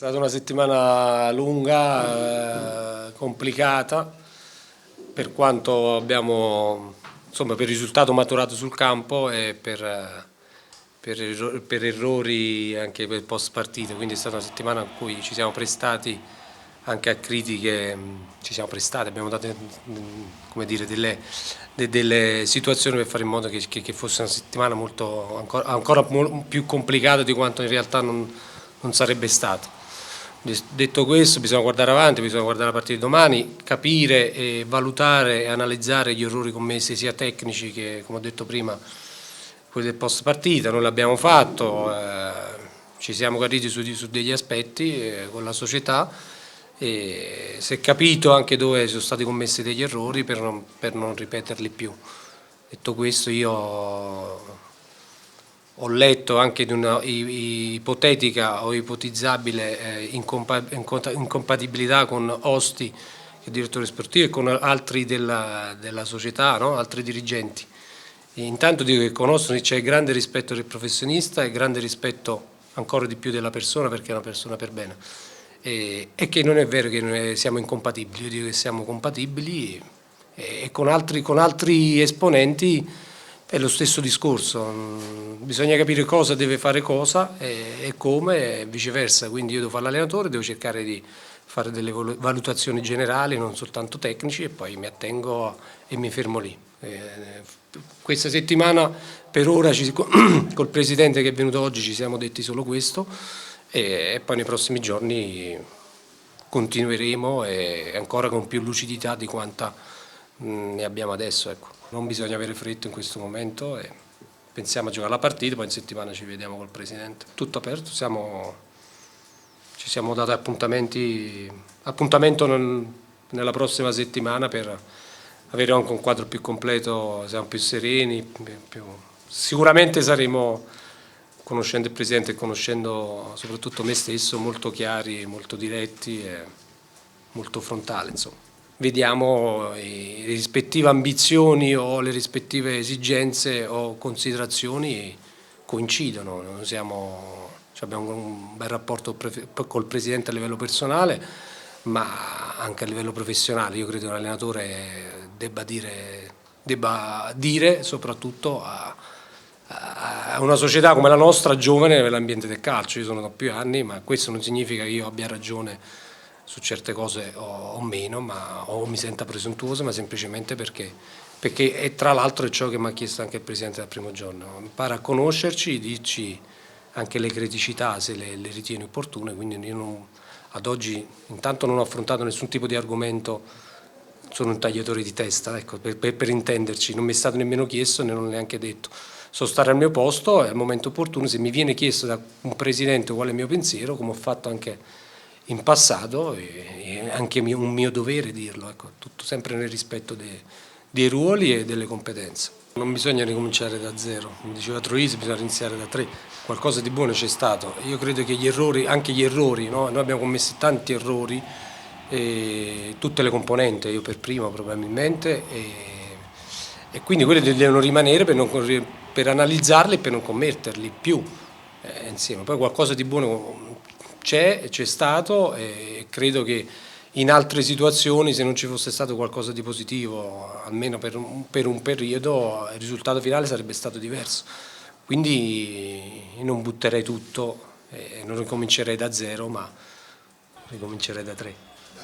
stata una settimana lunga, complicata, per quanto abbiamo, insomma, per il risultato maturato sul campo e per errori anche per post partita, quindi è stata una settimana in cui ci siamo prestati anche a critiche, abbiamo dato come dire, delle situazioni per fare in modo che fosse una settimana ancora più complicata di quanto in realtà non sarebbe stato. Detto questo, bisogna guardare avanti, bisogna guardare la partita di domani, capire e valutare e analizzare gli errori commessi sia tecnici che, come ho detto prima, quelli del post partita. Noi l'abbiamo fatto, ci siamo chiariti su degli aspetti con la società e si è capito anche dove sono stati commessi degli errori per non ripeterli più. Detto questo, io ho letto anche di una ipotetica o ipotizzabile incompatibilità con Osti, che è direttore sportivo, e con altri della società, no? Altri dirigenti. E intanto dico che con Osti c'è grande rispetto del professionista e grande rispetto ancora di più della persona, perché è una persona per bene. E che non è vero che noi siamo incompatibili, io dico che siamo compatibili e con altri esponenti è lo stesso discorso, bisogna capire cosa deve fare cosa e come e viceversa, quindi io devo fare l'allenatore, devo cercare di fare delle valutazioni generali, non soltanto tecnici, e poi mi attengo e mi fermo lì. Questa settimana per ora col Presidente che è venuto oggi ci siamo detti solo questo e poi nei prossimi giorni continueremo e ancora con più lucidità di quanta ne abbiamo adesso. Ecco. Non bisogna avere fretta in questo momento e pensiamo a giocare la partita, poi in settimana ci vediamo col Presidente. Tutto aperto, ci siamo dati appuntamento nella prossima settimana per avere anche un quadro più completo, siamo più sereni, sicuramente saremo, conoscendo il Presidente e conoscendo soprattutto me stesso, molto chiari, molto diretti e molto frontali, insomma. Vediamo le rispettive ambizioni o le rispettive esigenze o considerazioni coincidono. Abbiamo un bel rapporto col Presidente a livello personale, ma anche a livello professionale. Io credo che un allenatore debba dire soprattutto a una società come la nostra, giovane nell'ambiente del calcio. Io sono da più anni, ma questo non significa che io abbia ragione su certe cose o meno, o mi senta presuntuoso, ma semplicemente perché e tra l'altro è ciò che mi ha chiesto anche il Presidente dal primo giorno, impara a conoscerci, dirci anche le criticità se le ritiene opportune, quindi io ad oggi intanto non ho affrontato nessun tipo di argomento, sono un tagliatore di testa, ecco, per intenderci, non mi è stato nemmeno chiesto, ne non neanche detto. So stare al mio posto e al momento opportuno, se mi viene chiesto da un Presidente qual è il mio pensiero, come ho fatto anche in passato, è anche un mio dovere dirlo, ecco, tutto sempre nel rispetto dei ruoli e delle competenze. Non bisogna ricominciare da zero, come diceva Troisi, bisogna iniziare da tre, qualcosa di buono c'è stato. Io credo che anche gli errori, no? Noi abbiamo commesso tanti errori, tutte le componenti, io per primo probabilmente, e quindi quelli devono rimanere per analizzarli e per non commetterli più insieme. Poi qualcosa di buono c'è stato e credo che in altre situazioni, se non ci fosse stato qualcosa di positivo, almeno per un periodo, il risultato finale sarebbe stato diverso. Quindi non butterei tutto, non ricomincerei da zero, ma ricomincerei da tre.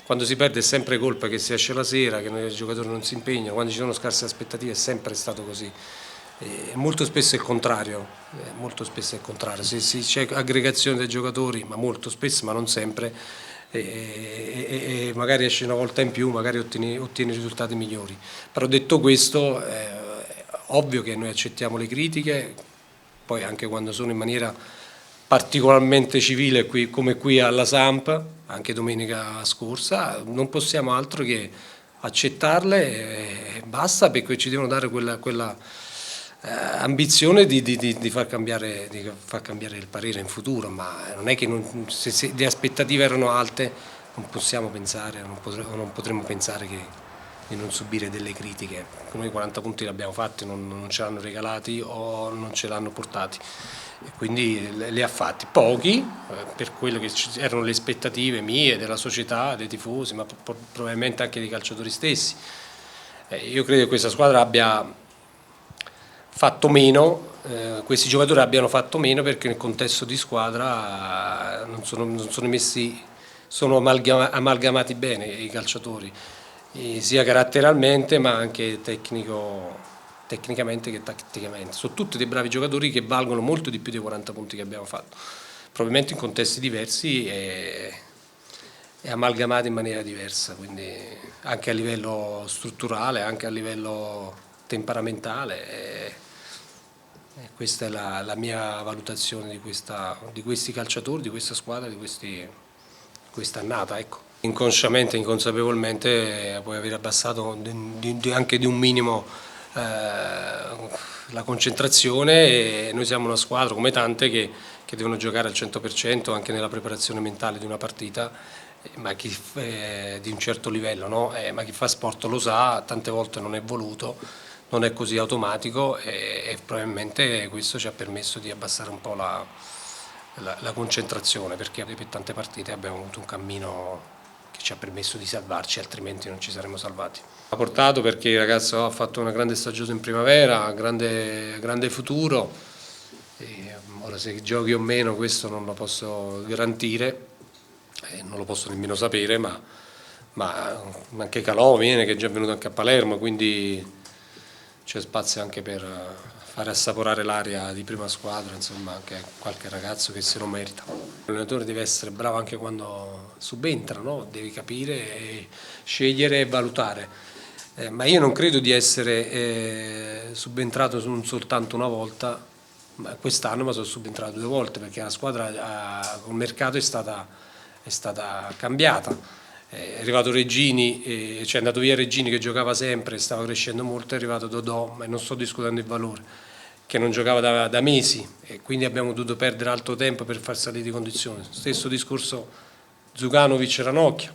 Quando si perde è sempre colpa che si esce la sera, che i giocatori non si impegnano, quando ci sono scarse aspettative è sempre stato così. Molto spesso è il contrario, se c'è aggregazione dei giocatori, ma molto spesso, ma non sempre, e magari esce una volta in più, magari ottieni risultati migliori. Però detto questo, è ovvio che noi accettiamo le critiche, poi anche quando sono in maniera particolarmente civile, come qui alla Samp, anche domenica scorsa, non possiamo altro che accettarle e basta, perché ci devono dare quella ambizione di far cambiare il parere in futuro, ma non è che se le aspettative erano alte non possiamo pensare, non potremmo pensare di non subire delle critiche. Noi 40 punti li abbiamo fatti, non ce l'hanno regalati o non ce l'hanno portati, e quindi li ha fatti, pochi per quelle che erano le aspettative mie, della società, dei tifosi, ma probabilmente anche dei calciatori stessi. Io credo che questa squadra abbia fatto meno, questi giocatori abbiano fatto meno perché nel contesto di squadra non sono messi, sono amalgamati bene i calciatori, sia caratterialmente ma anche tecnicamente che tatticamente. Sono tutti dei bravi giocatori che valgono molto di più dei 40 punti che abbiamo fatto, probabilmente in contesti diversi e amalgamati in maniera diversa, quindi anche a livello strutturale, anche a livello temperamentale. E questa è la mia valutazione di questi calciatori, di questa squadra, di questa annata. Ecco. Inconsciamente, inconsapevolmente puoi aver abbassato anche di un minimo la concentrazione, e noi siamo una squadra come tante che devono giocare al 100% anche nella preparazione mentale di una partita, ma di un certo livello, no? Ma chi fa sport lo sa, tante volte non è voluto, non è così automatico, e probabilmente questo ci ha permesso di abbassare un po' la concentrazione, perché per tante partite abbiamo avuto un cammino che ci ha permesso di salvarci, altrimenti non ci saremmo salvati. Ha portato perché il ragazzo ha fatto una grande stagione in primavera, grande futuro, e ora se giochi o meno questo non lo posso garantire, non lo posso nemmeno sapere, ma anche Calò viene, che è già venuto anche a Palermo, quindi c'è spazio anche per fare assaporare l'aria di prima squadra, insomma anche qualche ragazzo che se lo merita. L'allenatore deve essere bravo anche quando subentra, no? Devi capire, scegliere e valutare, ma io non credo di essere subentrato non soltanto una volta, quest'anno, ma sono subentrato 2 volte, perché la squadra col mercato è stata cambiata. È arrivato Reggini, cioè è andato via Reggini che giocava sempre, stava crescendo molto, è arrivato Dodò, ma non sto discutendo il valore, che non giocava da mesi, e quindi abbiamo dovuto perdere altro tempo per far salire di condizioni. Stesso discorso Zukanovic e Ranocchia.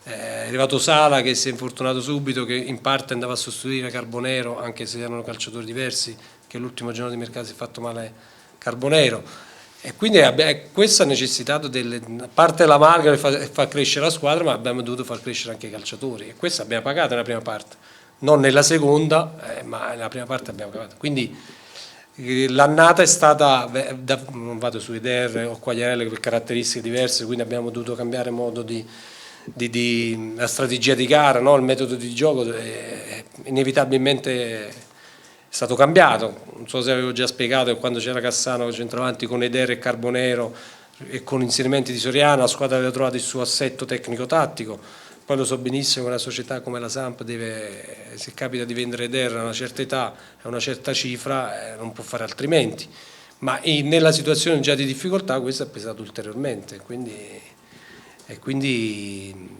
È arrivato Sala che si è infortunato subito, che in parte andava a sostituire Carbonero, anche se erano calciatori diversi, che l'ultimo giorno di mercato si è fatto male Carbonero. E quindi questo ha necessitato a parte la marca che fa crescere la squadra, ma abbiamo dovuto far crescere anche i calciatori, e questo abbiamo pagato nella prima parte, non nella seconda, ma nella prima parte abbiamo pagato. Quindi l'annata è stata, non vado su Eder o Quagliarella per caratteristiche diverse, quindi abbiamo dovuto cambiare modo la strategia di gara, no? Il metodo di gioco inevitabilmente è stato cambiato. Non so se avevo già spiegato che quando c'era Cassano centravanti con Eder e Carbonero e con inserimenti di Soriano, la squadra aveva trovato il suo assetto tecnico-tattico. Poi lo so benissimo che una società come la Samp se capita di vendere Eder a una certa età e a una certa cifra, non può fare altrimenti. Ma nella situazione già di difficoltà questo ha pesato ulteriormente. Quindi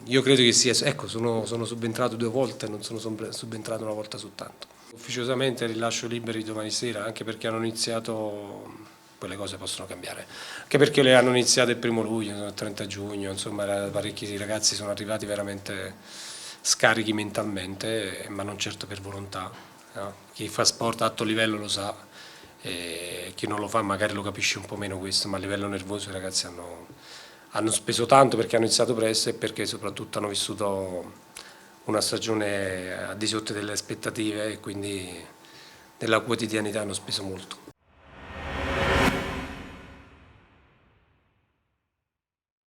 io credo che sia, ecco, sono subentrato 2 volte, non sono subentrato una volta soltanto. Ufficiosamente rilascio liberi domani sera, anche perché hanno iniziato, poi le cose possono cambiare, anche perché le hanno iniziate il 1° luglio, il 30 giugno, insomma parecchi ragazzi sono arrivati veramente scarichi mentalmente, ma non certo per volontà, no? Chi fa sport a alto livello lo sa, e chi non lo fa magari lo capisce un po' meno questo, ma a livello nervoso i ragazzi hanno speso tanto perché hanno iniziato presto e perché soprattutto hanno vissuto una stagione al di sotto delle aspettative, e quindi nella quotidianità hanno speso molto.